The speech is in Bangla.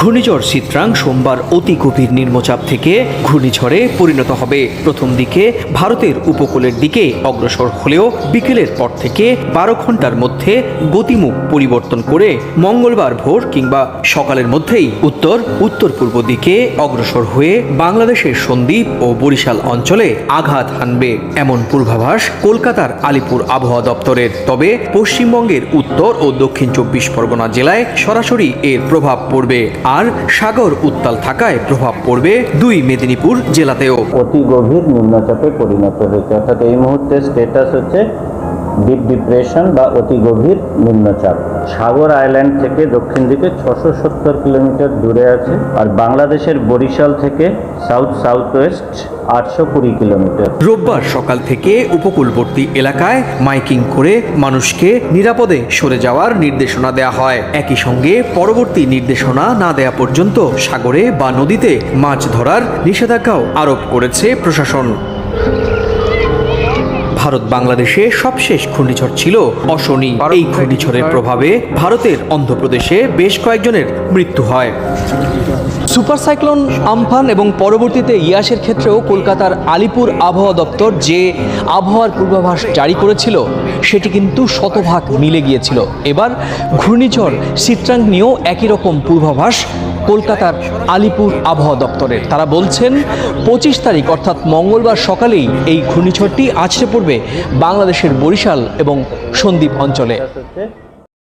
ঘূর্ণিঝড় চিত্রাং সোমবার অতি গভীর নিম্নচাপ থেকে ঘূর্ণিঝড়ে পরিণত হবে। প্রথম দিকে ভারতের উপকূলের দিকে অগ্রসর হলেও বিকেলের পর থেকে 12 ঘন্টার মধ্যে গতিমুখ পরিবর্তন করে মঙ্গলবার ভোর কিংবা সকালের মধ্যেই উত্তর পূর্ব দিকে অগ্রসর হয়ে বাংলাদেশের সন্দ্বীপ ও বরিশাল অঞ্চলে আঘাত হানবে এমন পূর্বাভাস কলকাতার আলিপুর আবহাওয়া দপ্তরের। তবে পশ্চিমবঙ্গের উত্তর ও দক্ষিণ 24 পরগনা জেলায় সরাসরি এর প্রভাব পড়বে, আর সাগর উত্তাল থাকায় প্রভাব পড়বে 2 মেদিনীপুর জেলাতেও। অতি গভীর নিম্নচাপে পরিণত হয়েছে, অর্থাৎ এই মুহূর্তে স্ট্যাটাস হচ্ছে ডিপ ডিপ্রেশন বা অতি গভীর নিম্নচাপ। সাগর আইল্যান্ড থেকে দক্ষিণ দিকে 670 কিলোমিটার দূরে আছে, আর বাংলাদেশের বরিশাল থেকে সাউথ ওয়েস্ট 820 কিলোমিটার। রোববার সকাল থেকে উপকূলবর্তী এলাকায় মাইকিং করে মানুষকে নিরাপদে সরে যাওয়ার নির্দেশনা দেওয়া হয়। একই সঙ্গে পরবর্তী নির্দেশনা না দেওয়া পর্যন্ত সাগরে বা নদীতে মাছ ধরার নিষেধাজ্ঞাও আরোপ করেছে প্রশাসন। ভারত বাংলাদেশে সবশেষ ঘূর্ণিঝড় ছিল অশনি। এই ঘূর্ণিঝড়ের প্রভাবে ভারতের অন্ধ্রপ্রদেশে বেশ কয়েকজনের মৃত্যু হয়। সুপার সাইক্লোন আমফান এবং পরবর্তীতে ইয়াসের ক্ষেত্রেও কলকাতার আলিপুর আবহাওয়া দপ্তর যে আবহাওয়ার পূর্বাভাস জারি করেছিল সেটি কিন্তু শতভাগ মিলে গিয়েছিল। এবার ঘূর্ণিঝড় চিত্রাং নিয়েও একই রকম পূর্বাভাস কলকাতার আলিপুর আবহাওয়া দপ্তরের। তারা বলছেন 25 তারিখ অর্থাৎ মঙ্গলবার সকালেই এই ঘূর্ণিঝড়টি আছড়ে পড়বে বাংলাদেশের বরিশাল এবং সন্দ্বীপ অঞ্চলে।